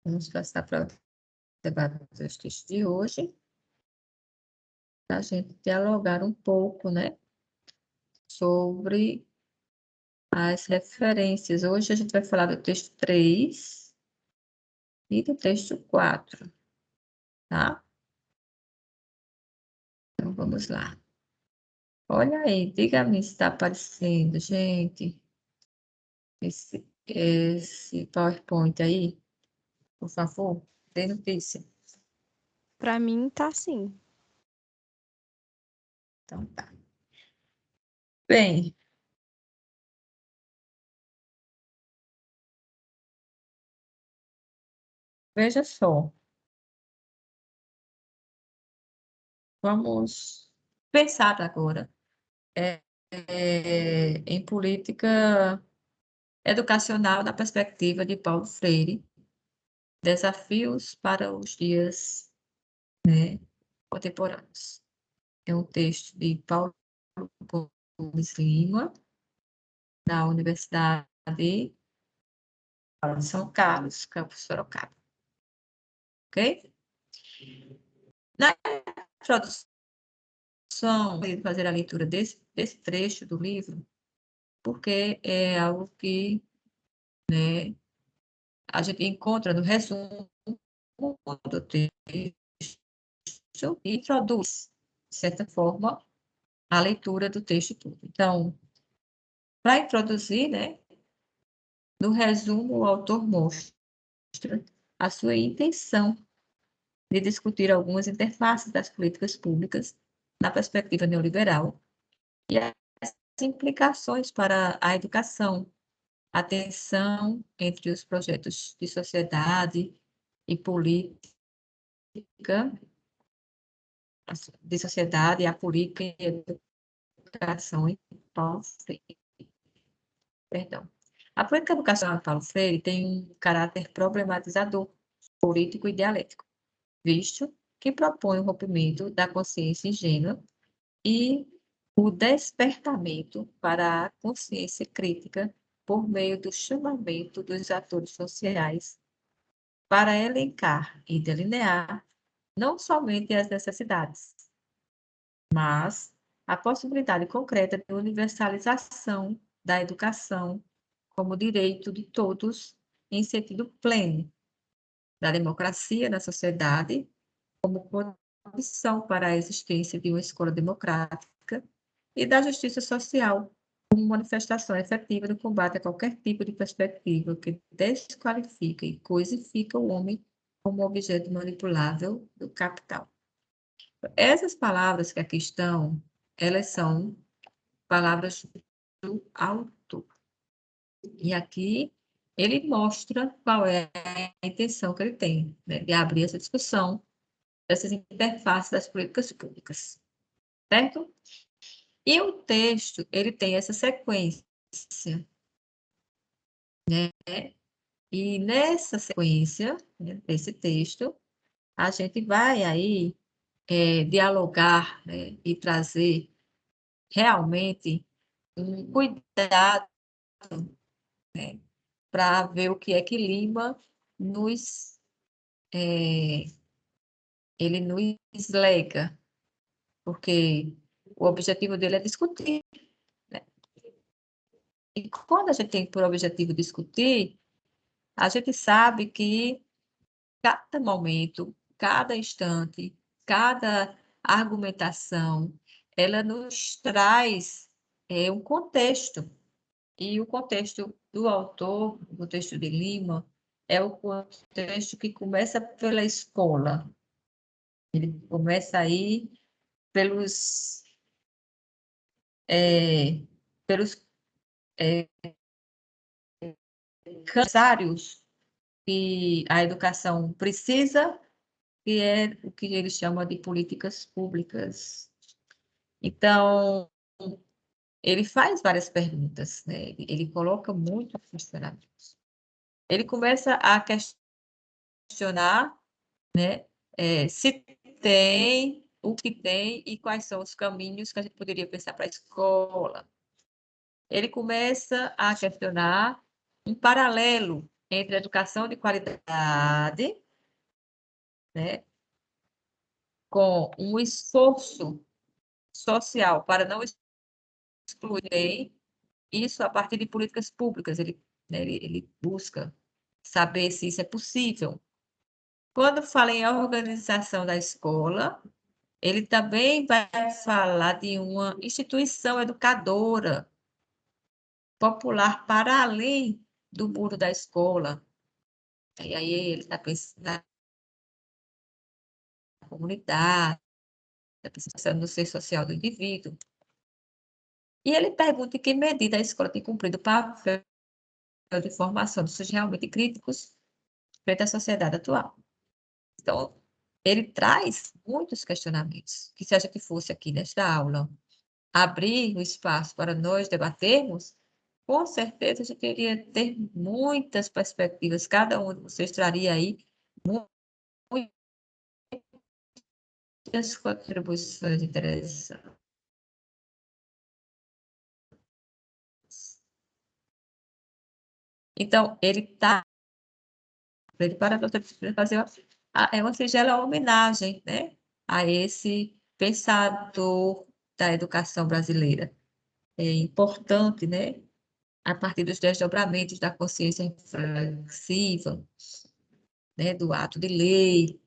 Vamos passar para o debate dos textos de hoje, para a gente dialogar um pouco, né, sobre as referências. Hoje a gente vai falar do texto 3 e do texto 4, tá? Então, vamos lá. Olha aí, diga-me se está aparecendo, gente, esse PowerPoint aí, por favor, dê notícia. Para mim, tá sim. Então, tá. Bem, veja só, vamos pensar agora em política educacional na perspectiva de Paulo Freire, desafios para os dias, né, contemporâneos. É um texto de Paulo Gomes Lima, da Universidade de São Carlos, campus Sorocaba. Ok? Na introdução, eu vou fazer a leitura desse trecho do livro, porque é algo que, né, a gente encontra no resumo do texto e introduz, de certa forma, a leitura do texto todo. Então, para introduzir, né, no resumo, o autor mostra a sua intenção de discutir algumas interfaces das políticas públicas na perspectiva neoliberal e as implicações para a educação, a tensão entre os projetos de sociedade e política, de sociedade, a política e a educação em Paulo Freire. Perdão. A política educacional de Paulo Freire tem um caráter problematizador, político e dialético, visto que propõe o rompimento da consciência ingênua e o despertamento para a consciência crítica por meio do chamamento dos atores sociais para elencar e delinear não somente as necessidades, mas a possibilidade concreta de universalização da educação como direito de todos em sentido pleno, da democracia na sociedade como condição para a existência de uma escola democrática e da justiça social como manifestação efetiva do combate a qualquer tipo de perspectiva que desqualifica e coisifica o homem como objeto manipulável do capital. Essas palavras que aqui estão, elas são palavras do autor. E aqui ele mostra qual é a intenção que ele tem, né, de abrir essa discussão dessas interfaces das políticas públicas, certo? E o texto, ele tem essa sequência, né? E nessa sequência, né, desse texto, a gente vai aí dialogar, né, e trazer realmente um cuidado, né, para ver o que é que Lima nos, ele nos lega, porque o objetivo dele é discutir, né? E quando a gente tem por objetivo discutir, a gente sabe que cada momento, cada instante, cada argumentação, ela nos traz um contexto. E o contexto do autor, o contexto de Lima, é o contexto que começa pela escola. Ele começa aí pelos, pelos necessários que a educação precisa, que é o que ele chama de políticas públicas. Então, ele faz várias perguntas, né? Ele coloca muito questionamentos. Ele começa a questionar, né, se tem, o que tem e quais são os caminhos que a gente poderia pensar para a escola. Ele começa a questionar um paralelo entre a educação de qualidade, né, com um esforço social para não excluir, isso a partir de políticas públicas, né, ele busca saber se isso é possível. Quando fala em organização da escola, ele também vai falar de uma instituição educadora popular para além do muro da escola. E aí ele está pensando na comunidade, está pensando no ser social do indivíduo. E ele pergunta em que medida a escola tem cumprido o papel de formação de sujeitos realmente críticos frente à sociedade atual. Então, ele traz muitos questionamentos, que se a gente fosse aqui nesta aula abrir o espaço para nós debatermos, com certeza a gente iria ter muitas perspectivas, cada um de vocês traria aí muitas contribuições interessantes. Então, ele está para fazer uma singela homenagem, né, a esse pensador da educação brasileira. É importante, né, a partir dos desdobramentos da consciência reflexiva, né, do ato de lei,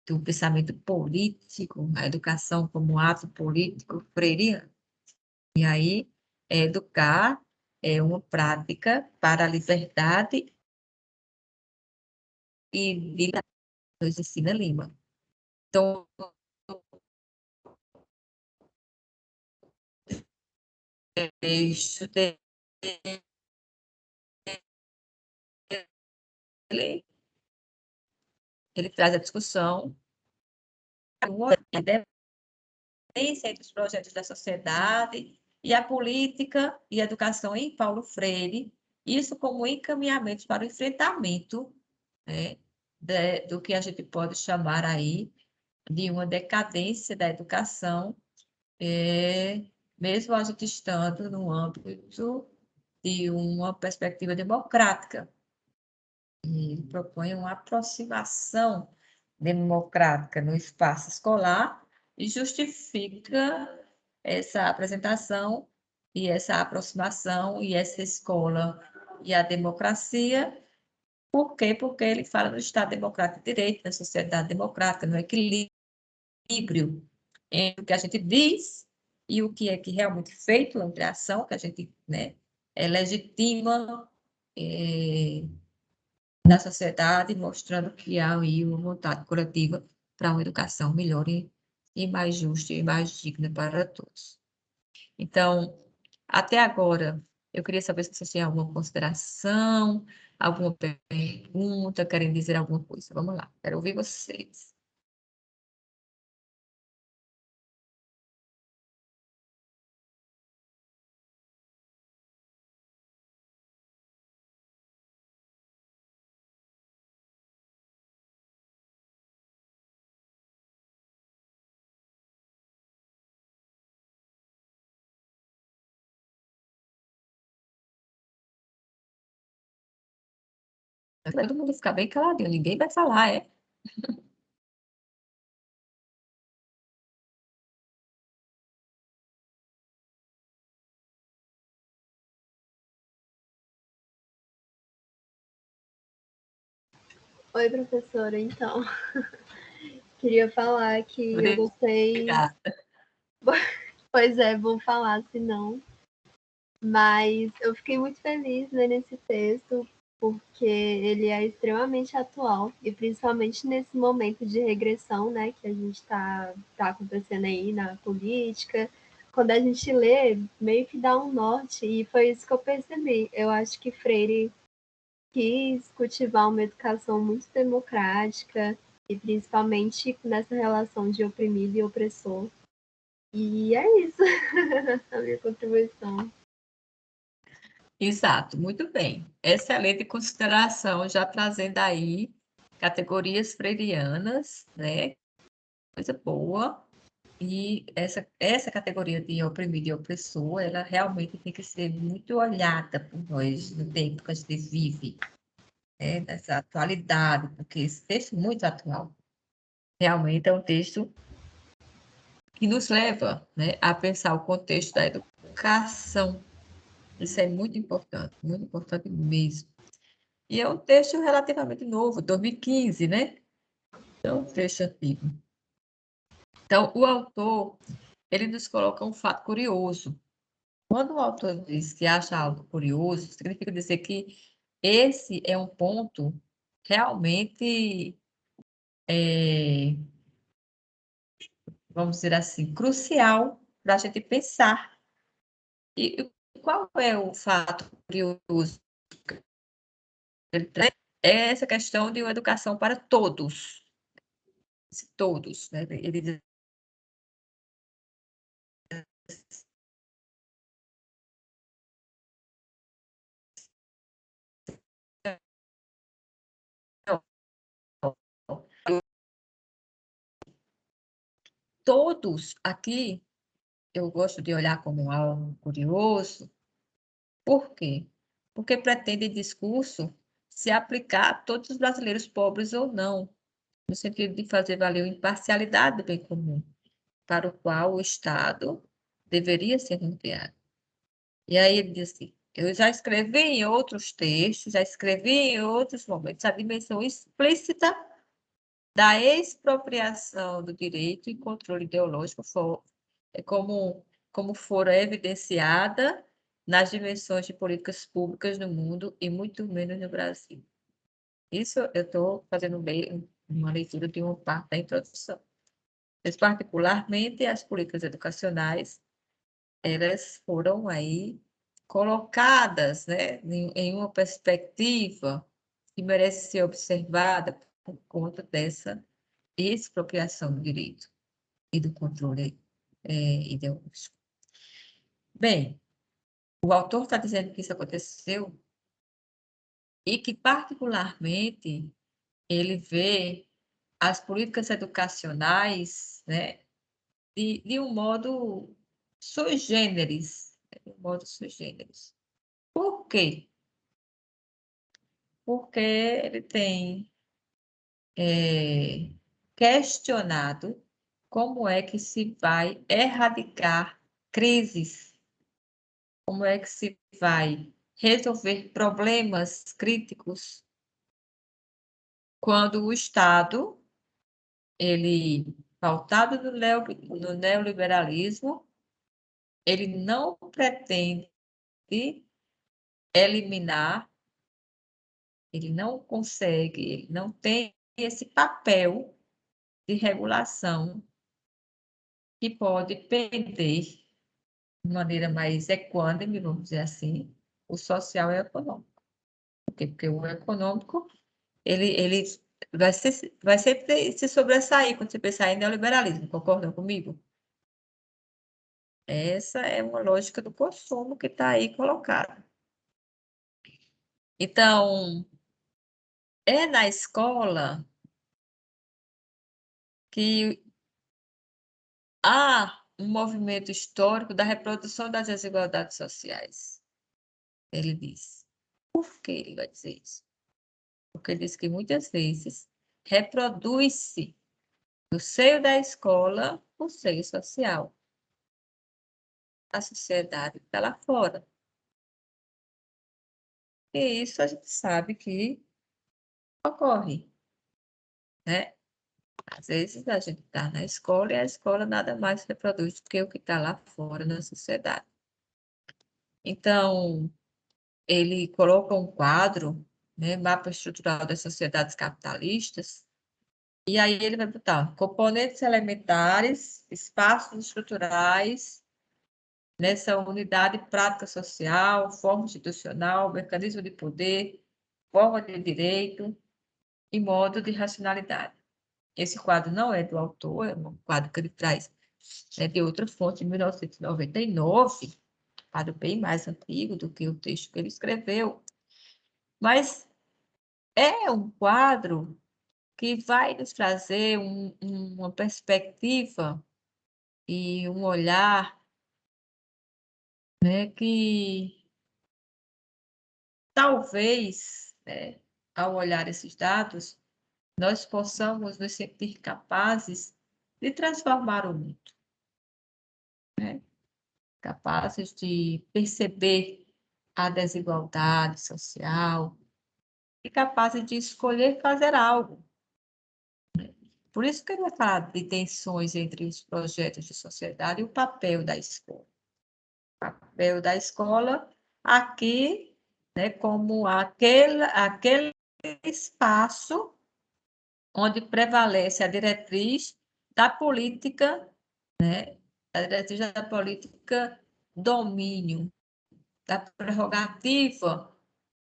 do pensamento político, a educação como ato político freiriano. E aí, educar é uma prática para a liberdade e nos ensina Lima. Então, estudei ele traz a discussão, a dependência entre os projetos da sociedade e a política e a educação em Paulo Freire, isso como encaminhamento para o enfrentamento, né, do que a gente pode chamar aí de uma decadência da educação, mesmo a gente estando no âmbito de uma perspectiva democrática. E ele propõe uma aproximação democrática no espaço escolar e justifica essa apresentação e essa aproximação e essa escola e a democracia. Por quê? Porque ele fala no Estado Democrático de Direito, na sociedade democrática, no equilíbrio entre o que a gente diz e o que é que realmente feito entre a ação, que a gente, né, legitima na sociedade, mostrando que há aí uma vontade coletiva para uma educação melhor e mais justa e mais digna para todos. Então, até agora, eu queria saber se vocês têm alguma consideração, alguma pergunta, querem dizer alguma coisa. Vamos lá, quero ouvir vocês. Todo mundo ficar bem caladinho, ninguém vai falar, é? Oi, professora. Então, queria falar que eu gostei. Obrigada. Pois é, vou falar se não. Mas eu fiquei muito feliz lendo esse texto, porque ele é extremamente atual, e principalmente nesse momento de regressão, né, que a gente tá acontecendo aí na política. Quando a gente lê, meio que dá um norte, e foi isso que eu percebi. Eu acho que Freire quis cultivar uma educação muito democrática, e principalmente nessa relação de oprimido e opressor. E é isso, a minha contribuição. Exato, muito bem. Excelente consideração, já trazendo aí categorias freirianas, né? Coisa boa. E essa categoria de oprimido e opressor, ela realmente tem que ser muito olhada por nós no tempo que a gente vive. dessa atualidade, porque esse texto é muito atual. Realmente é um texto que nos leva, né, a pensar o contexto da educação. Isso é muito importante mesmo. E é um texto relativamente novo, 2015, né? É um texto antigo. Então, o autor, ele nos coloca um fato curioso. Quando o autor diz que acha algo curioso, significa dizer que esse é um ponto realmente, vamos dizer assim, crucial para a gente pensar. E qual é o fato curioso? É essa questão de uma educação para todos. Todos, né? Ele diz todos aqui, eu gosto de olhar como algo curioso. Por quê? Porque pretende discurso se aplicar a todos os brasileiros, pobres ou não, no sentido de fazer valer a imparcialidade do bem comum, para o qual o Estado deveria ser norteado. E aí ele diz assim, eu já escrevi em outros textos, já escrevi em outros momentos a dimensão explícita da expropriação do direito e controle ideológico como fora evidenciada nas dimensões de políticas públicas no mundo e muito menos no Brasil. Isso eu estou fazendo bem uma leitura de uma parte da introdução. Mas, particularmente, as políticas educacionais, elas foram aí colocadas, né, em uma perspectiva que merece ser observada por conta dessa expropriação do direito e do controle ideológico. Bem, o autor está dizendo que isso aconteceu e que, particularmente, ele vê as políticas educacionais, né, de um modo sui generis, de um modo sui generis. Por quê? Porque ele tem questionado como é que se vai erradicar crises, como é que se vai resolver problemas críticos quando o Estado, ele, pautado no neoliberalismo, ele não pretende eliminar, ele não consegue, ele não tem esse papel de regulação que pode perder de maneira mais equânime, vamos dizer assim, o social e o econômico. Por quê? Porque o econômico, ele vai sempre se sobressair quando você pensar em neoliberalismo, concordam comigo? Essa é uma lógica do consumo que está aí colocada. Então, é na escola que há um movimento histórico da reprodução das desigualdades sociais, ele diz. Por que ele vai dizer isso? Porque ele diz que muitas vezes reproduz-se no seio da escola o seio social. A sociedade está lá fora. E isso a gente sabe que ocorre, né? Às vezes a gente está na escola e a escola nada mais reproduz do que o que está lá fora na sociedade. Então, ele coloca um quadro, né, mapa estrutural das sociedades capitalistas, e aí ele vai botar componentes elementares, espaços estruturais, nessa unidade prática social, forma institucional, mecanismo de poder, forma de direito e modo de racionalidade. Esse quadro não é do autor, é um quadro que ele traz de outra fonte, de 1999, quadro bem mais antigo do que o texto que ele escreveu, mas é um quadro que vai nos trazer uma perspectiva e um olhar, né, que talvez, né, ao olhar esses dados, nós possamos nos sentir capazes de transformar o mundo, né? Capazes de perceber a desigualdade social e capazes de escolher fazer algo. Por isso que eu queria falar de tensões entre os projetos de sociedade e o papel da escola. O papel da escola aqui, né, como aquele espaço onde prevalece a diretriz da política, né, a diretriz da política domínio, da prerrogativa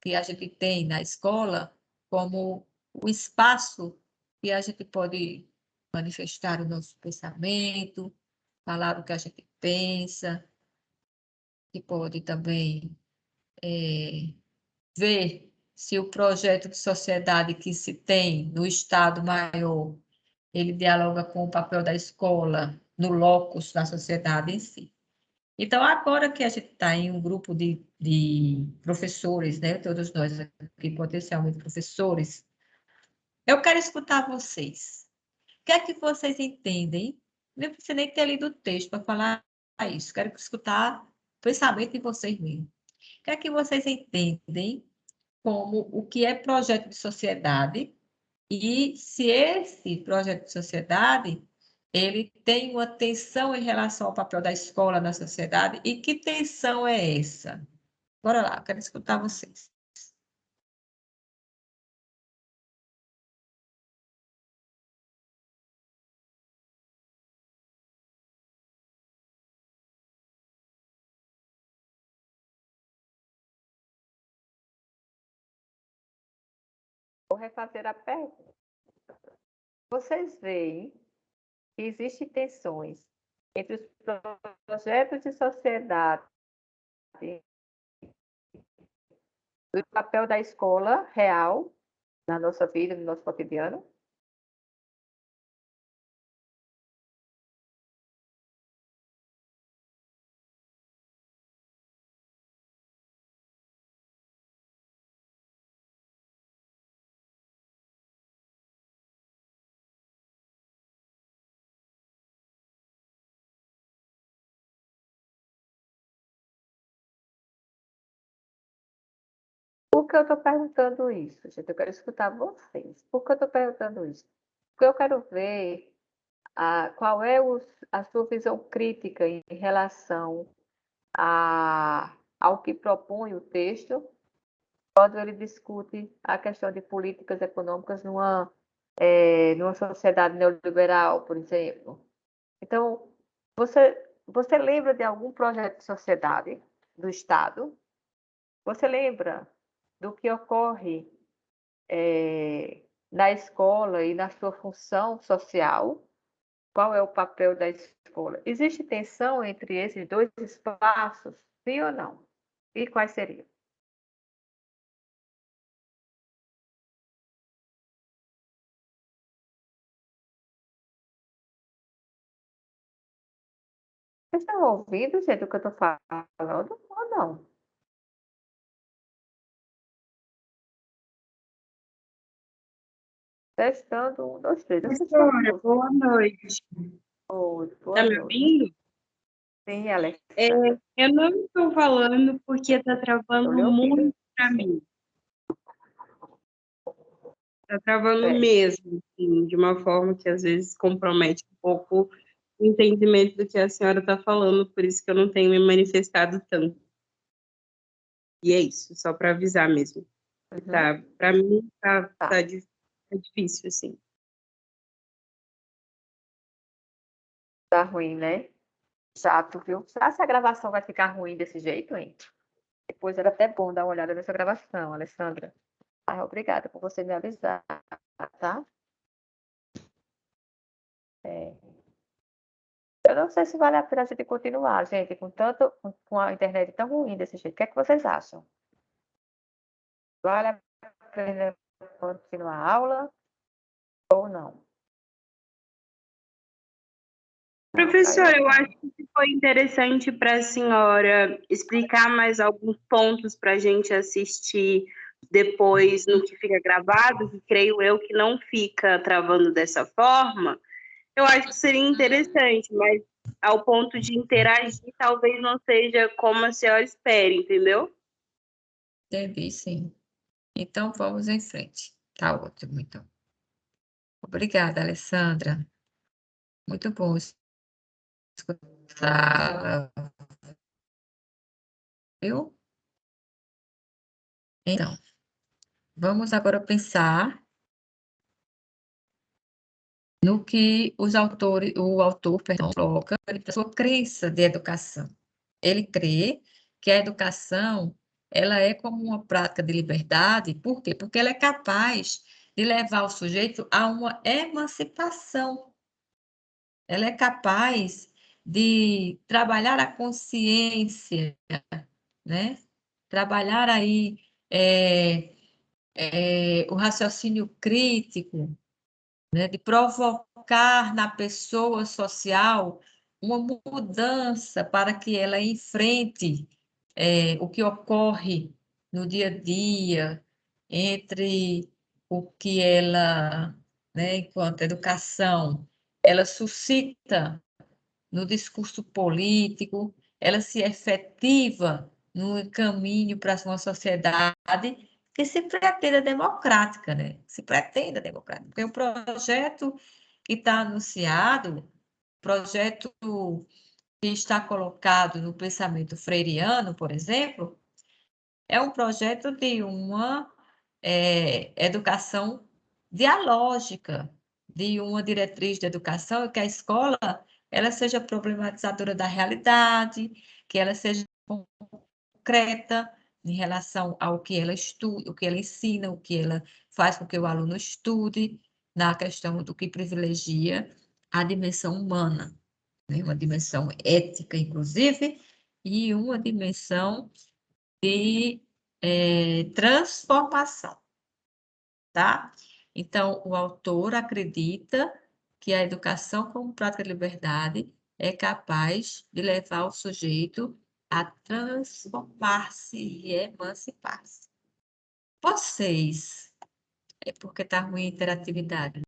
que a gente tem na escola como o espaço que a gente pode manifestar o nosso pensamento, falar o que a gente pensa, que pode também ver se o projeto de sociedade que se tem no Estado maior, ele dialoga com o papel da escola no locus da sociedade em si. Então, agora que a gente está em um grupo de professores, né, todos nós aqui, potencialmente professores, eu quero escutar vocês. O que é que vocês entendem? Não precisa nem ter lido o texto para falar isso. Quero escutar o pensamento de vocês mesmos. O que é que vocês entendem como o que é projeto de sociedade e se esse projeto de sociedade ele tem uma tensão em relação ao papel da escola na sociedade e que tensão é essa? Bora lá, quero escutar vocês. Vou refazer a pergunta. Vocês veem que existem tensões entre os projetos de sociedade e o papel da escola real na nossa vida, no nosso cotidiano? Por que eu estou perguntando isso, gente? Eu quero escutar vocês. Por que eu estou perguntando isso? Porque eu quero ver qual é a sua visão crítica em relação ao que propõe o texto, quando ele discute a questão de políticas econômicas numa sociedade neoliberal, por exemplo. Então, você lembra de algum projeto de sociedade do Estado? Você lembra do que ocorre na escola e na sua função social? Qual é o papel da escola? Existe tensão entre esses dois espaços? Sim ou não? E quais seriam? Vocês estão ouvindo, gente, o que eu estou falando ou não? Testando, 1, 2, 3. Professora, boa noite. Oi, Tá boa me noite. ouvindo? Sim, Alex. Eu não estou falando porque tá travando Estou lhe ouvindo. muito para mim. Tá travando É. mesmo, assim, de uma forma que às vezes compromete um pouco o entendimento do que a senhora está falando, por isso que eu não tenho me manifestado tanto. E é isso, só para avisar mesmo. Tá, para mim tá difícil, assim. Tá ruim, né? Chato, viu? Será que a gravação vai ficar ruim desse jeito, hein? Depois era até bom dar uma olhada nessa gravação, Alessandra. Obrigada por você me avisar, tá? Eu não sei se vale a pena a gente continuar, gente, com a internet tão ruim desse jeito. O que é que vocês acham? Vale a pena continuar a aula ou não? Professora, eu acho que foi interessante para a senhora explicar mais alguns pontos para a gente assistir depois no que fica gravado, que creio eu que não fica travando dessa forma, eu acho que seria interessante, mas ao ponto de interagir, talvez não seja como a senhora espera, entendeu? Entendi, sim. Então, vamos em frente. Tá ótimo, então. Obrigada, Alessandra. Muito bom escutar, viu? Então, vamos agora pensar no que o autor, perdão, coloca a sua crença de educação. Ele crê que a educação, ela é como uma prática de liberdade, por quê? Porque ela é capaz de levar o sujeito a uma emancipação. Ela é capaz de trabalhar a consciência, né? Trabalhar aí o raciocínio crítico, né? De provocar na pessoa social uma mudança para que ela enfrente o que ocorre no dia a dia, entre o que ela, né, enquanto educação, ela suscita no discurso político, ela se efetiva no caminho para uma sociedade que se pretenda democrática, né? Se pretenda democrática. Porque o projeto que está anunciado, projeto que está colocado no pensamento freiriano, por exemplo, é um projeto de uma educação dialógica, de uma diretriz de educação, que a escola ela seja problematizadora da realidade, que ela seja concreta em relação ao que ela estuda, o que ela ensina, o que ela faz com que o aluno estude, na questão do que privilegia a dimensão humana, né? Uma dimensão ética, inclusive, e uma dimensão de transformação, tá? Então, o autor acredita que a educação como prática de liberdade é capaz de levar o sujeito a transformar-se e emancipar-se. Vocês, é porque está ruim a interatividade.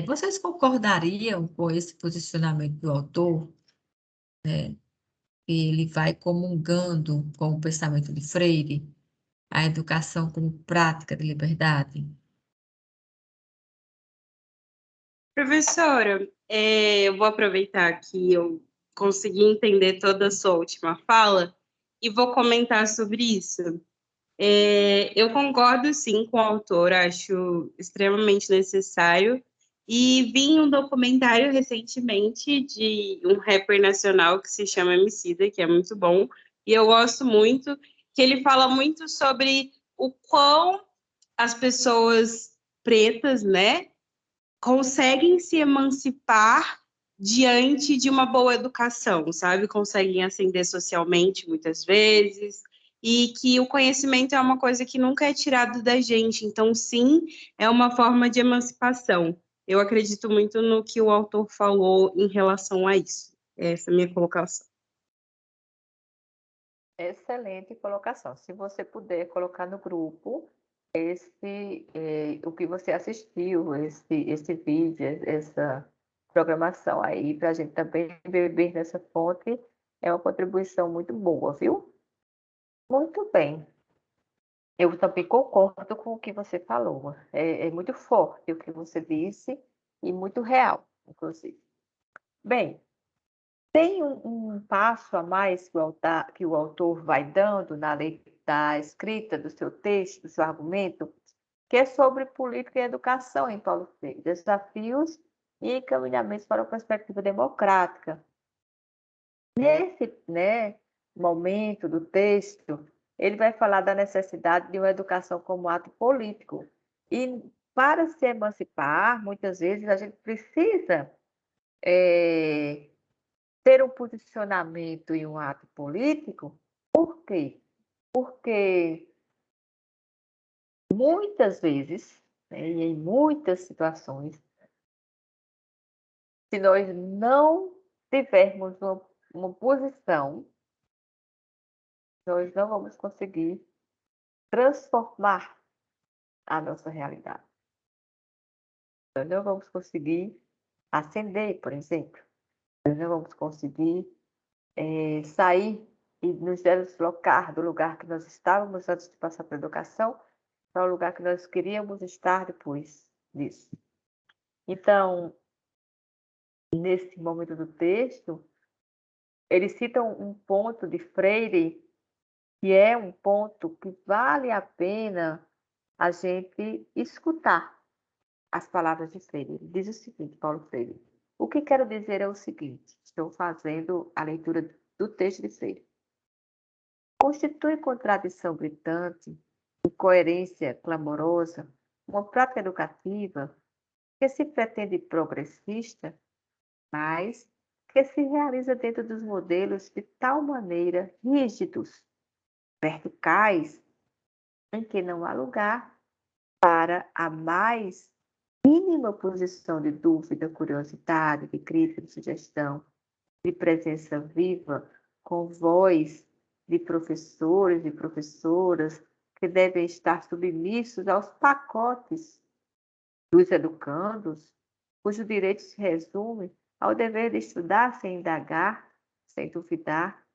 Vocês concordariam com esse posicionamento do autor, né? Ele vai comungando com o pensamento de Freire, a educação como prática de liberdade? Professora, eu vou aproveitar que eu consegui entender toda a sua última fala e vou comentar sobre isso. Eu concordo, sim, com o autor, acho extremamente necessário. E vi um documentário recentemente de um rapper nacional que se chama Emicida, que é muito bom, e eu gosto muito, que ele fala muito sobre o quão as pessoas pretas, né, conseguem se emancipar diante de uma boa educação, sabe? Conseguem ascender socialmente muitas vezes, e que o conhecimento é uma coisa que nunca é tirado da gente. Então, sim, é uma forma de emancipação. Eu acredito muito no que o autor falou em relação a isso. Essa é a minha colocação. Excelente colocação. Se você puder colocar no grupo o que você assistiu, esse vídeo, essa programação aí, para a gente também beber nessa fonte, é uma contribuição muito boa, viu? Muito bem. Eu também concordo com o que você falou. É muito forte o que você disse e muito real, inclusive. Bem, tem um passo a mais que o autor vai dando da escrita do seu texto, do seu argumento, que é sobre política e educação em Paulo Freire, desafios e encaminhamentos para uma perspectiva democrática. Nesse, né, momento do texto, ele vai falar da necessidade de uma educação como ato político. E para se emancipar, muitas vezes a gente precisa ter um posicionamento em um ato político. Por quê? Porque muitas vezes, né, e em muitas situações, se nós não tivermos uma posição, nós não vamos conseguir transformar a nossa realidade. Nós não vamos conseguir ascender, por exemplo. Nós não vamos conseguir sair e nos deslocar do lugar que nós estávamos antes de passar para a educação para o lugar que nós queríamos estar depois disso. Então, nesse momento do texto, eles citam um ponto de Freire, que é um ponto que vale a pena a gente escutar as palavras de Freire. Ele diz o seguinte, Paulo Freire: o que quero dizer é o seguinte, estou fazendo a leitura do texto de Freire. Constitui contradição gritante, incoerência clamorosa, uma prática educativa que se pretende progressista, mas que se realiza dentro dos modelos de tal maneira rígidos, verticais, em que não há lugar para a mais mínima posição de dúvida, curiosidade, de crítica, de sugestão, de presença viva, com voz de professores e professoras que devem estar submissos aos pacotes dos educandos, cujo direito se resume ao dever de estudar sem indagar, sem duvidar,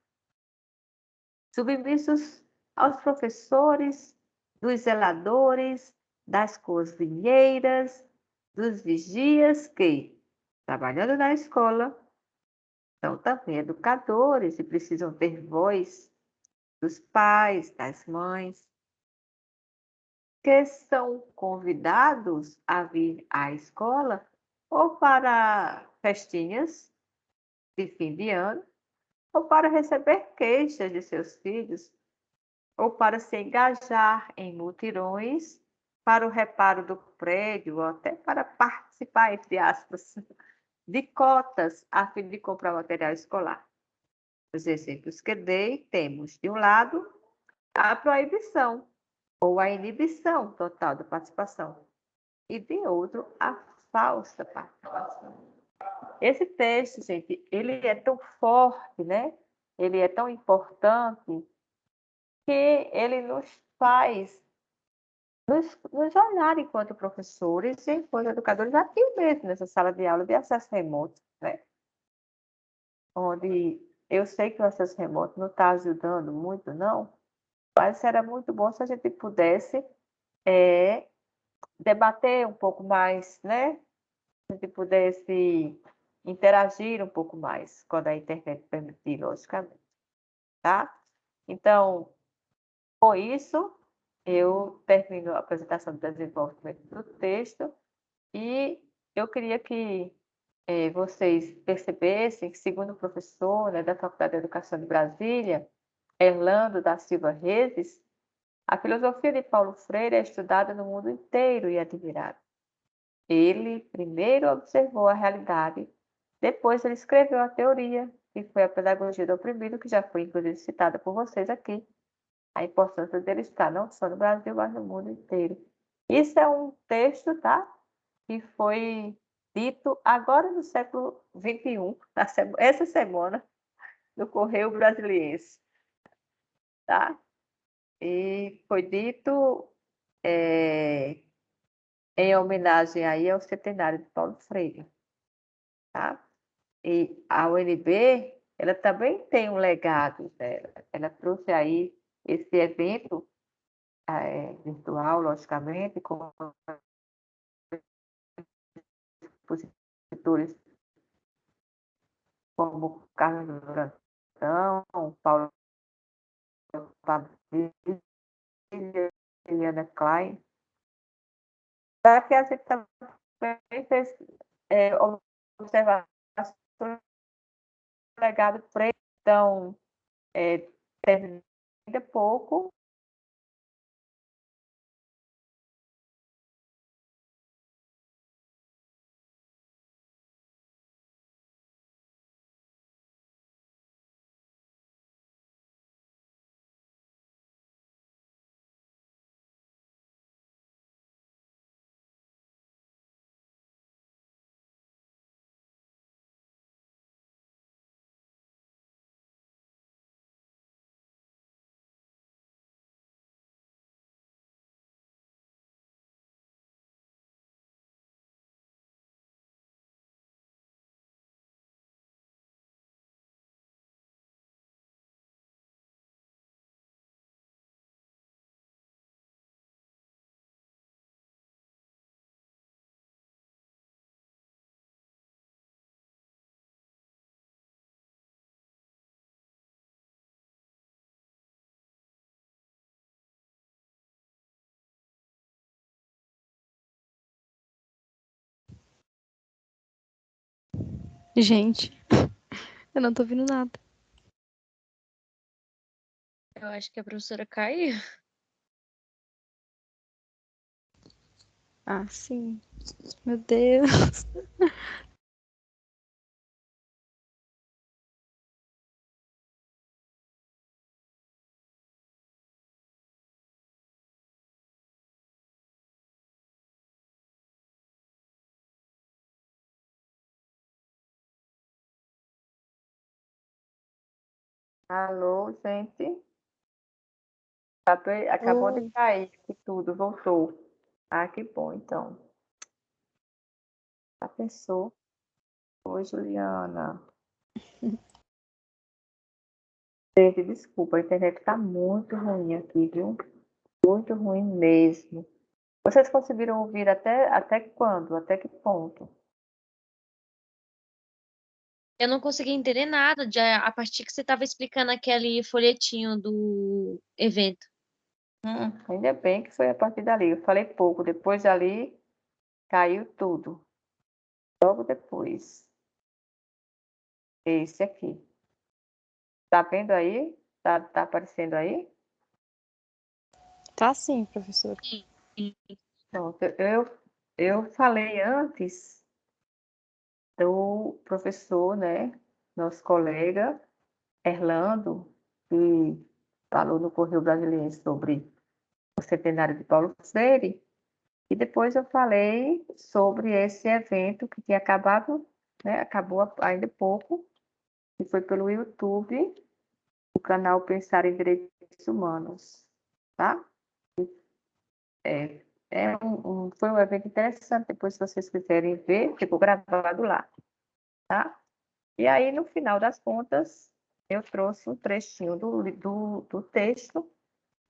submissos aos professores, dos zeladores, das cozinheiras, dos vigias que, trabalhando na escola, são também educadores e precisam ter voz dos pais, das mães, que são convidados a vir à escola ou para festinhas de fim de ano, ou para receber queixas de seus filhos, ou para se engajar em mutirões para o reparo do prédio, ou até para participar, entre aspas, de cotas a fim de comprar material escolar. Os exemplos que dei, temos, de um lado, a proibição ou a inibição total da participação, e de outro, a falsa participação. Esse texto, gente, ele é tão forte, né? Ele é tão importante que ele nos faz nos olhar enquanto professores e enquanto educadores aqui mesmo, nessa sala de aula de acesso remoto, né? Onde eu sei que o acesso remoto não está ajudando muito, não, mas era muito bom se a gente pudesse debater um pouco mais, né? Se a gente pudesse interagir um pouco mais, quando a internet permitir, logicamente, tá? Então, com isso, eu termino a apresentação do desenvolvimento do texto e eu queria que vocês percebessem que, segundo o professor, né, da Faculdade de Educação de Brasília, Erlando da Silva Reis, a filosofia de Paulo Freire é estudada no mundo inteiro e admirada. Ele primeiro observou a realidade, depois ele escreveu a teoria, que foi a pedagogia do oprimido, que já foi inclusive citada por vocês aqui, a importância dele estar não só no Brasil, mas no mundo inteiro. Isso é um texto, tá? Que foi dito agora no século XXI, essa semana, no Correio Brasiliense, tá? E foi dito em homenagem aí ao centenário de Paulo Freire, tá? E a UNB, ela também tem um legado dela. Ela trouxe aí esse evento virtual, logicamente, com expositores como Carlos Brandão, Paulo Padilha, Eliana Klein, para que a gente também fez observar o legado preto. Então, termina pouco, Gente, eu não tô ouvindo nada. Eu acho que a professora caiu. Ah, sim. Meu Deus. Alô, gente? Acabou de Oi. cair aqui tudo, voltou. Ah, que bom, então. Já pensou? Oi, Juliana. Gente, desculpa, a internet tá muito ruim aqui, viu? Muito ruim mesmo. Vocês conseguiram ouvir até quando? Até que ponto? Eu não consegui entender nada a partir que você estava explicando aquele folhetinho do evento. Ainda bem que foi a partir dali. Eu falei pouco, depois dali caiu tudo. Logo depois. Esse aqui. Tá vendo aí? Tá aparecendo aí? Tá sim, professor. Pronto. Eu falei antes do professor, né? Nosso colega Erlando, que falou no Correio Brasileiro sobre o centenário de Paulo Freire. E depois eu falei sobre esse evento que tinha acabado, né? Acabou ainda há pouco, que foi pelo YouTube, o canal Pensar em Direitos Humanos, tá? É, foi um evento interessante, depois se vocês quiserem ver, ficou gravado lá, tá? E aí, no final das contas, eu trouxe um trechinho do texto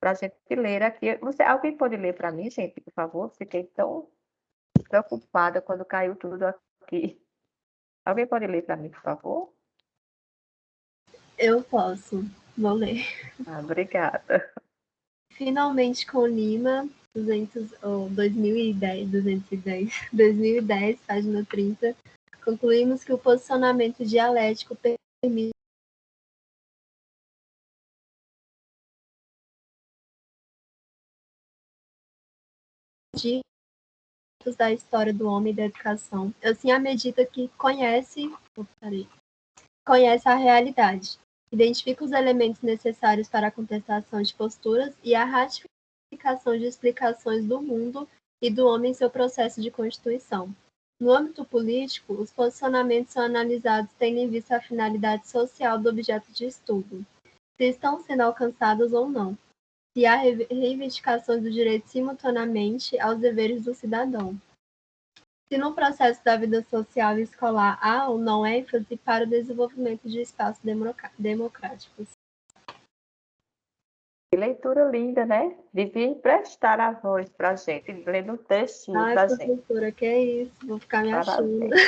para a gente ler aqui. Alguém pode ler para mim, gente, por favor? Fiquei tão preocupada quando caiu tudo aqui. Alguém pode ler para mim, por favor? Eu posso. Vou ler. Ah, obrigada. Finalmente, com Lima, 2010, página 30, concluímos que o posicionamento dialético permite da história do homem e da educação, assim à medida que conhece a realidade, identifica os elementos necessários para a contestação de posturas e a ratificação de explicações do mundo e do homem em seu processo de constituição. No âmbito político, os posicionamentos são analisados tendo em vista a finalidade social do objeto de estudo, se estão sendo alcançados ou não, se há reivindicações do direito simultaneamente aos deveres do cidadão. Se no processo da vida social e escolar há ou não ênfase para o desenvolvimento de espaços democráticos. Que leitura linda, né? Devia emprestar a voz para a gente, lendo um textinho Ai, para a gente. professora, que é isso? Vou ficar me achando. Parabéns.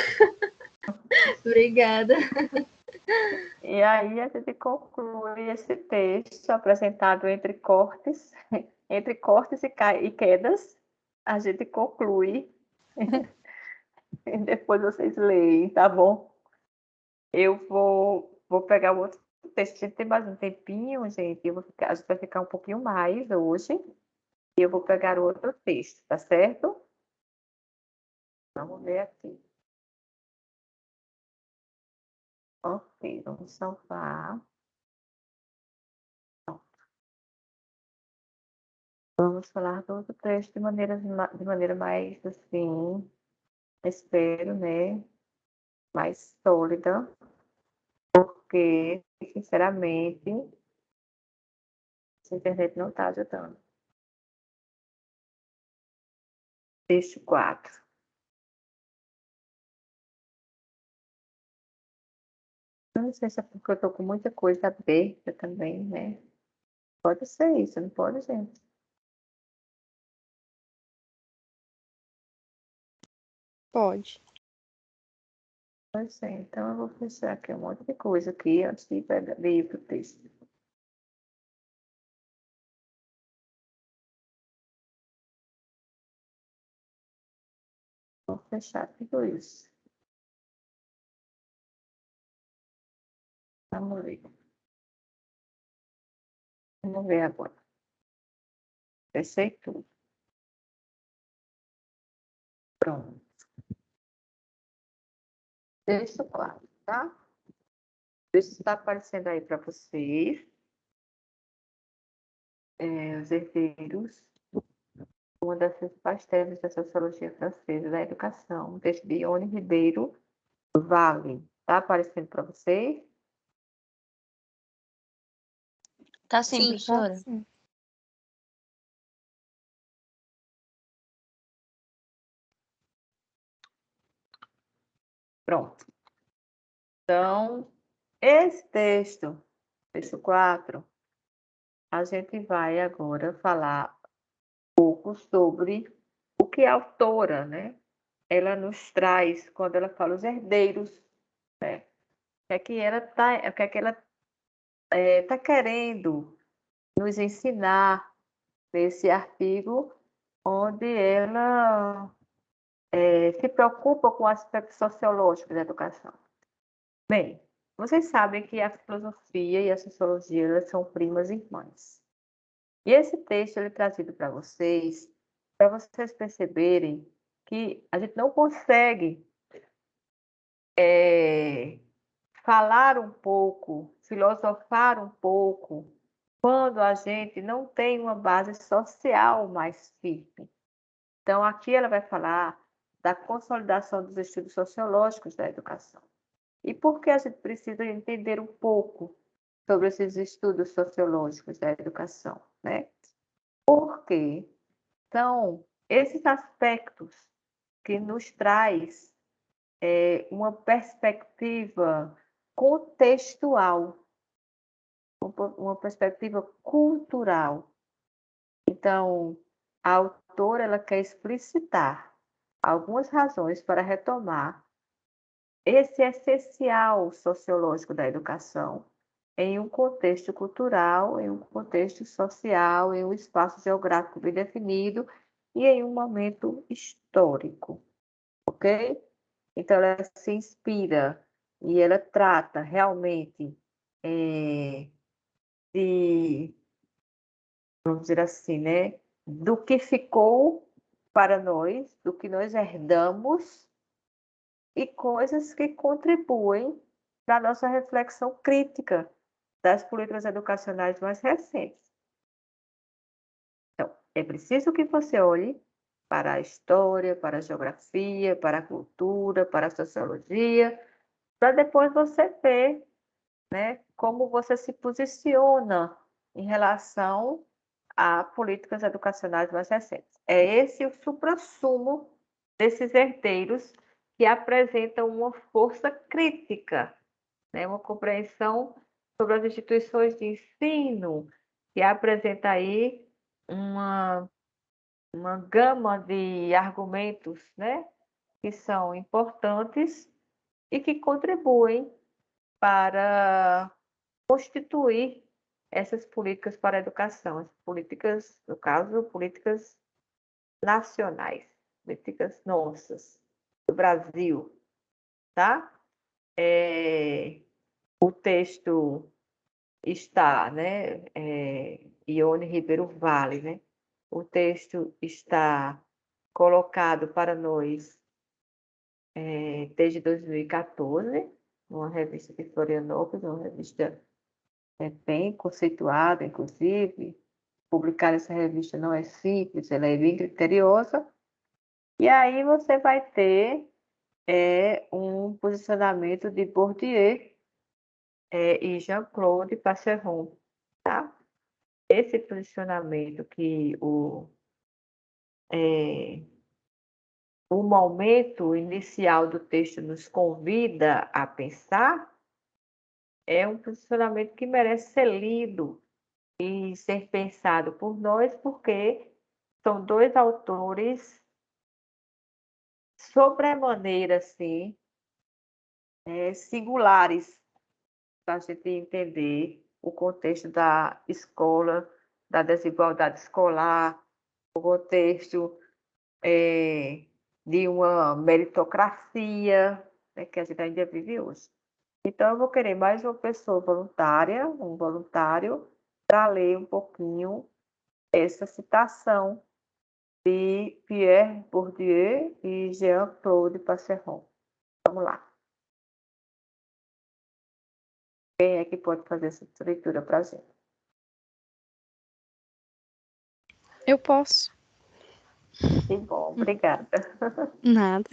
Obrigada. E aí a gente conclui esse texto apresentado entre cortes e quedas, a gente conclui. E depois vocês leem, tá bom? Eu vou pegar o outro texto. A gente tem mais um tempinho, gente. A gente vai ficar um pouquinho mais hoje. E eu vou pegar o outro texto, tá certo? Vamos ver aqui. Ok, vamos salvar. Vamos falar do outro texto de maneira mais, assim, espero, né? Mais sólida, porque, sinceramente, essa internet não está ajudando. Texto 4. Não sei se é porque eu estou com muita coisa aberta também, né? Pode ser isso, não pode, gente? Pode. Pode ser. Então, eu vou fechar aqui um monte de coisa aqui antes de ler o texto. Vou fechar tudo isso. Vamos ver. Vamos ver agora. Fechei tudo. Pronto. Texto 4, tá? Isso está aparecendo aí para vocês. Os herdeiros. Uma das principais teses da sociologia francesa da educação. Texto de Ione Ribeiro Vale. Está aparecendo para vocês? Tá sim, Tá professora. sim. Pronto. Então, esse texto 4, a gente vai agora falar um pouco sobre o que a autora, né, ela nos traz quando ela fala os herdeiros, né? O que ela tá querendo nos ensinar nesse artigo, onde ela se preocupa com o aspecto sociológico da educação. Bem, vocês sabem que a filosofia e a sociologia elas são primas irmãs. E esse texto ele é trazido para vocês perceberem que a gente não consegue falar um pouco, filosofar um pouco, quando a gente não tem uma base social mais firme. Então, aqui ela vai falar da consolidação dos estudos sociológicos da educação. E por que a gente precisa entender um pouco sobre esses estudos sociológicos da educação, né? Porque são esses aspectos que nos traz uma perspectiva contextual, uma perspectiva cultural. Então, a autora ela quer explicitar algumas razões para retomar esse essencial sociológico da educação em um contexto cultural, em um contexto social, em um espaço geográfico bem definido e em um momento histórico, ok? Então, ela se inspira e ela trata realmente de, vamos dizer assim, né, do que ficou para nós, do que nós herdamos e coisas que contribuem para a nossa reflexão crítica das políticas educacionais mais recentes. Então, é preciso que você olhe para a história, para a geografia, para a cultura, para a sociologia, para depois você ver, né, como você se posiciona em relação a políticas educacionais mais recentes. É esse o suprassumo desses herdeiros que apresentam uma força crítica, né, uma compreensão sobre as instituições de ensino, que apresenta aí uma gama de argumentos, né, que são importantes e que contribuem para constituir essas políticas para a educação, as políticas, no caso, políticas nacionais, políticas nossas, do Brasil, tá? O texto está, né, Ione Ribeiro Vale, né? O texto está colocado para nós desde 2014, numa revista de Florianópolis, uma revista bem conceituada, inclusive. Publicar essa revista não é simples, ela é bem criteriosa. E aí você vai ter um posicionamento de Bourdieu e Jean-Claude Passeron, tá? Esse posicionamento que o momento inicial do texto nos convida a pensar é um posicionamento que merece ser lido e ser pensado por nós, porque são dois autores sobremaneira, assim, singulares para a gente entender o contexto da escola, da desigualdade escolar, o contexto de uma meritocracia, né, que a gente ainda vive hoje. Então, eu vou querer mais uma pessoa voluntária, um voluntário, para ler um pouquinho essa citação de Pierre Bourdieu e Jean-Claude Passeron. Vamos lá. Quem é que pode fazer essa leitura para a gente? Eu posso. Que bom, obrigada. Nada.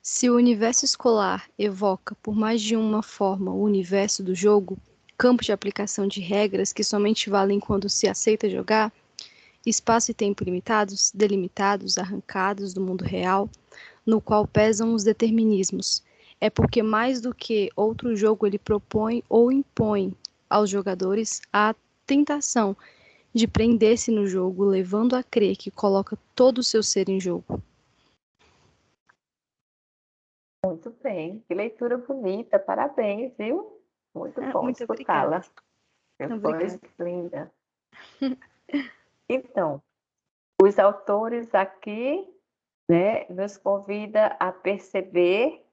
Se o universo escolar evoca por mais de uma forma o universo do jogo, campo de aplicação de regras que somente valem quando se aceita jogar, espaço e tempo limitados, delimitados, arrancados do mundo real, no qual pesam os determinismos, é porque mais do que outro jogo ele propõe ou impõe aos jogadores a tentação de prender-se no jogo, levando a crer que coloca todo o seu ser em jogo. Muito bem, que leitura bonita, parabéns, viu? Muito bom Muito escutá-la. Obrigada. Foi linda. Então, os autores aqui, né, nos convida a perceber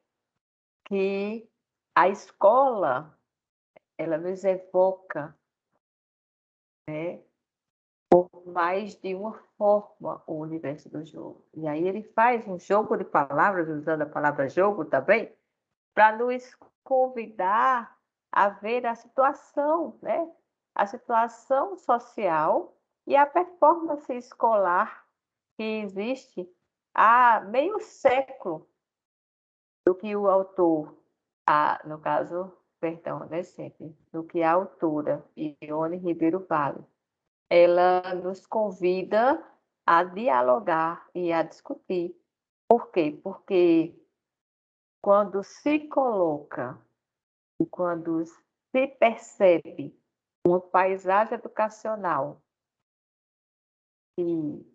que a escola, ela nos evoca, né, por mais de uma forma o universo do jogo. E aí ele faz um jogo de palavras, usando a palavra jogo também, para nos convidar a ver a situação, né? A situação social e a performance escolar que existe há meio século do que o autor, no caso, perdão, né, sempre, do que a autora, Ione Ribeiro Vale, ela nos convida a dialogar e a discutir. Por quê? Porque quando se coloca e quando se percebe uma paisagem educacional que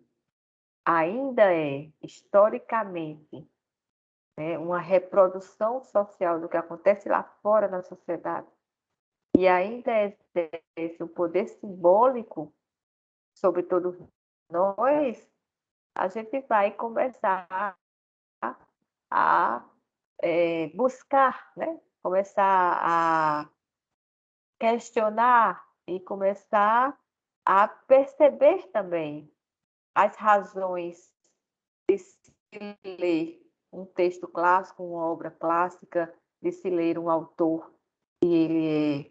ainda é historicamente, né, uma reprodução social do que acontece lá fora na sociedade, e ainda exerce um poder simbólico sobre todos nós, a gente vai começar a buscar, né? Começar a questionar e começar a perceber também as razões de se ler um texto clássico, uma obra clássica, de se ler um autor que ele é,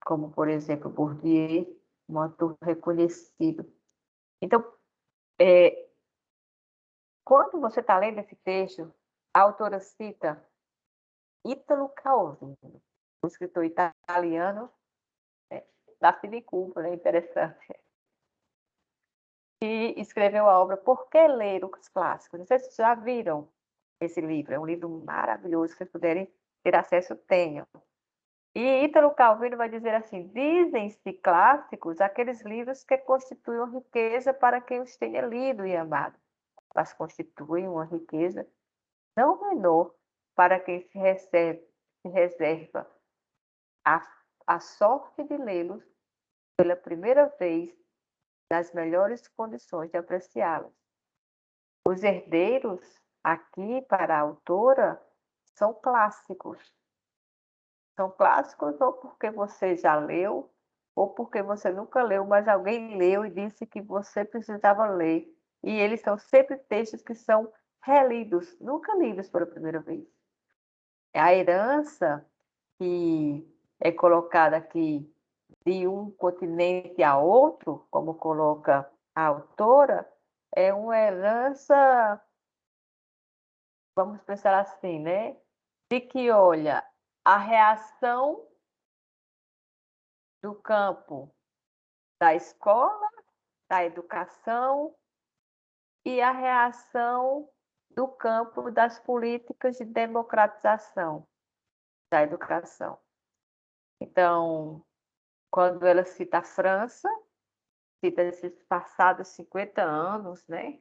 como por exemplo Bourdieu, um autor reconhecido. Então, quando você está lendo esse texto, a autora cita Ítalo Calvino, um escritor italiano, nascido em Cuba, né? Interessante, que escreveu a obra Por que Ler os Clássicos? Não sei se vocês já viram esse livro, é um livro maravilhoso, se vocês puderem ter acesso, tenham. E Ítalo Calvino vai dizer assim: dizem-se clássicos aqueles livros que constituem uma riqueza para quem os tenha lido e amado, mas constituem uma riqueza não menor para quem se reserva a sorte de lê-los pela primeira vez nas melhores condições de apreciá-los. Os herdeiros, aqui para a autora, são clássicos. São clássicos ou porque você já leu, ou porque você nunca leu, mas alguém leu e disse que você precisava ler. E eles são sempre textos que são relidos, nunca lidos pela primeira vez. A herança que é colocada aqui de um continente a outro, como coloca a autora, é uma herança, vamos pensar assim, né? De que, olha, a reação do campo da escola, da educação e a reação do campo das políticas de democratização da educação. Então, quando ela cita a França, cita esses passados 50 anos, né?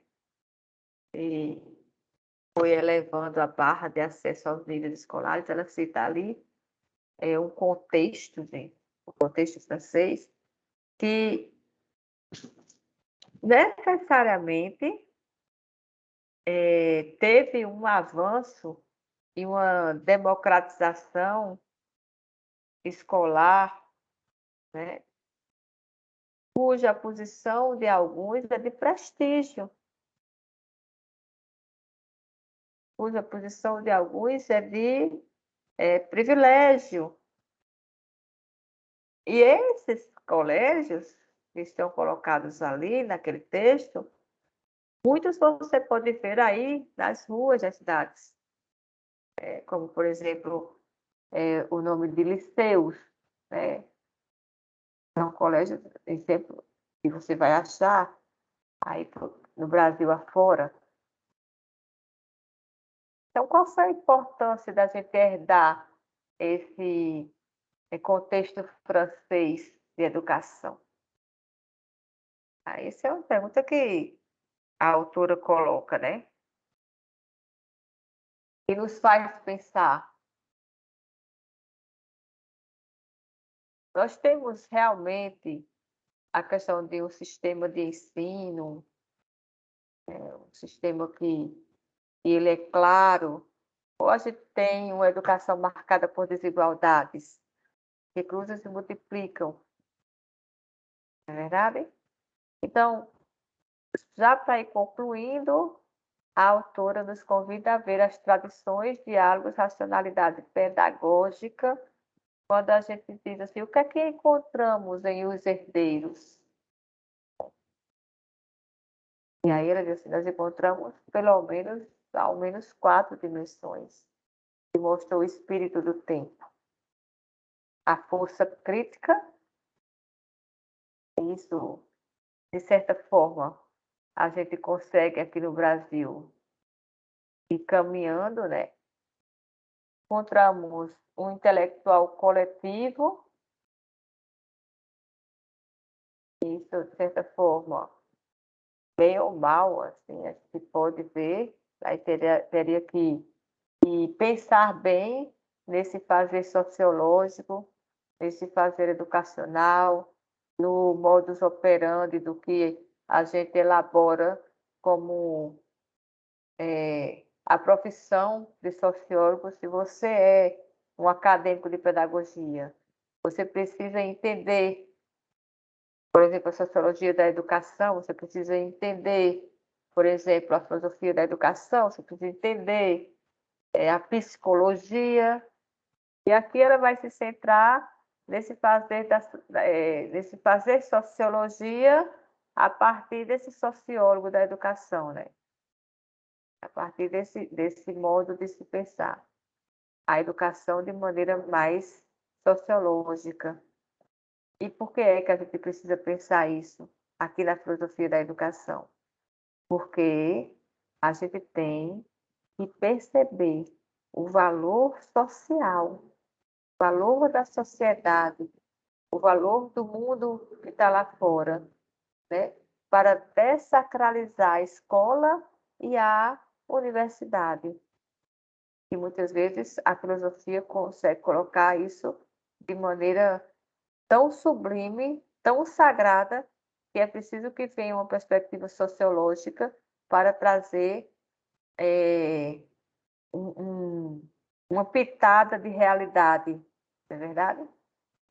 E foi elevando a barra de acesso aos níveis escolares, ela cita ali um contexto, gente, o contexto francês, que necessariamente teve um avanço e uma democratização escolar, né, cuja posição de alguns é de prestígio, cuja posição de alguns é de privilégio. E esses colégios que estão colocados ali naquele texto, muitos você pode ver aí nas ruas das cidades, como, por exemplo, o nome de liceus, né? São colégios, exemplo, que você vai achar aí no Brasil afora. Então, qual foi a importância da gente herdar esse contexto francês de educação? Essa é uma pergunta que a autora coloca, né? E nos faz pensar. Nós temos realmente a questão de um sistema de ensino, um sistema que ele é claro, ou a gente tem uma educação marcada por desigualdades, que cruzam e se multiplicam, não é verdade? Então, já para ir concluindo, a autora nos convida a ver as tradições, diálogos, racionalidade pedagógica, quando a gente diz assim, o que é que encontramos em Os Herdeiros? E aí ela diz assim, nós encontramos ao menos 4 dimensões, que mostram o espírito do tempo. A força crítica, isso, de certa forma, a gente consegue aqui no Brasil ir caminhando, né? Encontramos um intelectual coletivo, isso, de certa forma, bem ou mal, assim, a gente pode ver, aí teria que pensar bem nesse fazer sociológico, nesse fazer educacional, no modus operandi do que a gente elabora como a profissão de sociólogo. Se você é um acadêmico de pedagogia, você precisa entender, por exemplo, a sociologia da educação, você precisa entender, por exemplo, a filosofia da educação, você precisa entender a psicologia, e aqui ela vai se centrar nesse fazer sociologia a partir desse sociólogo da educação, né? A partir desse modo de se pensar a educação de maneira mais sociológica. E por que é que a gente precisa pensar isso aqui na filosofia da educação? Porque a gente tem que perceber o valor social, o valor da sociedade, o valor do mundo que está lá fora, né? Para dessacralizar a escola e a universidade. E muitas vezes a filosofia consegue colocar isso de maneira tão sublime, tão sagrada, que é preciso que venha uma perspectiva sociológica para trazer uma pitada de realidade, não é verdade?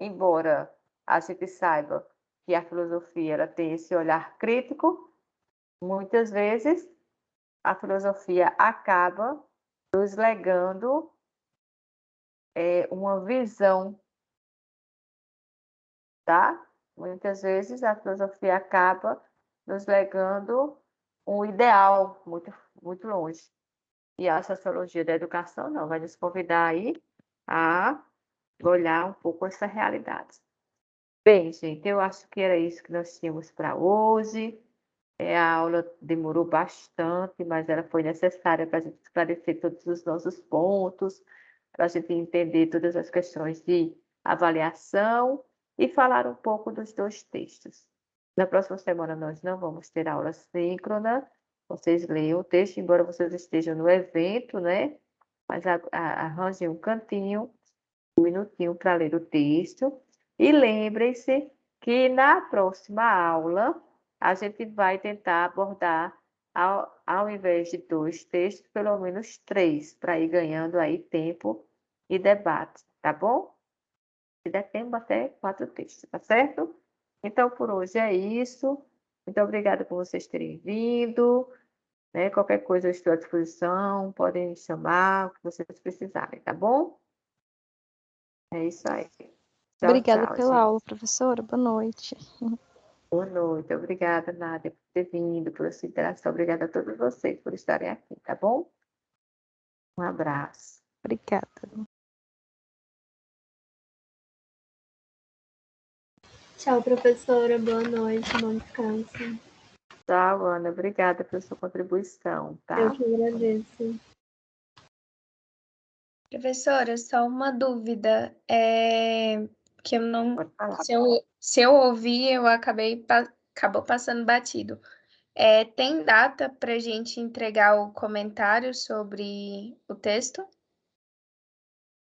Embora a gente saiba que a filosofia ela tem esse olhar crítico, muitas vezes a filosofia acaba nos legando uma visão, tá? Muitas vezes a filosofia acaba nos legando um ideal muito, muito longe. E a sociologia da educação não, vai nos convidar aí a olhar um pouco essa realidade. Bem, gente, eu acho que era isso que nós tínhamos para hoje. A aula demorou bastante, mas ela foi necessária para a gente esclarecer todos os nossos pontos, para a gente entender todas as questões de avaliação e falar um pouco dos 2 textos. Na próxima semana nós não vamos ter aula síncrona, vocês leiam o texto, embora vocês estejam no evento, né? Mas arranjem um cantinho, um minutinho para ler o texto. E lembrem-se que na próxima aula a gente vai tentar abordar ao invés de 2 textos, pelo menos 3, para ir ganhando aí tempo e debate, tá bom? Se der tempo, até 4 textos, tá certo? Então, por hoje é isso. Muito obrigada por vocês terem vindo. Né? Qualquer coisa eu estou à disposição, podem me chamar, o que vocês precisarem, tá bom? É isso aí. Tchau, Obrigada tchau, pela gente. aula, professora. Boa noite. Boa noite. Obrigada, Nádia, por ter vindo, por essa interação. Obrigada a todos vocês por estarem aqui, tá bom? Um abraço. Obrigada. Tchau, professora. Boa noite. Bom descanso. Tchau, Ana. Obrigada pela sua contribuição, tá? Eu que agradeço. Professora, só uma dúvida. Que eu não. Pode falar. Se eu ouvir, eu acabou passando batido. Tem data para a gente entregar o comentário sobre o texto?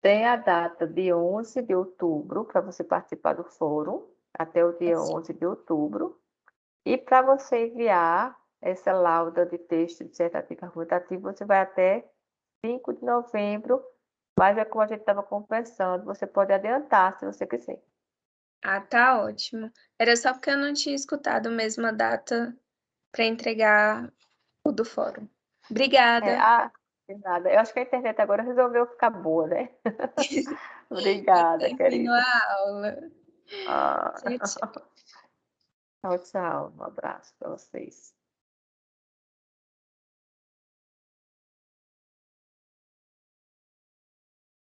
Tem a data de 11 de outubro para você participar do fórum, até o dia 11 de outubro. E para você enviar essa lauda de texto dissertativo argumentativo, você vai até 5 de novembro, mas é como a gente estava conversando, você pode adiantar se você quiser. Ah, tá ótimo. Era só porque eu não tinha escutado mesmo a data para entregar o do fórum. Obrigada. De nada. Eu acho que a internet agora resolveu ficar boa, né? Obrigada, Continua querida. a aula. Ah, Tchau, tchau. tchau, tchau. Um abraço para vocês.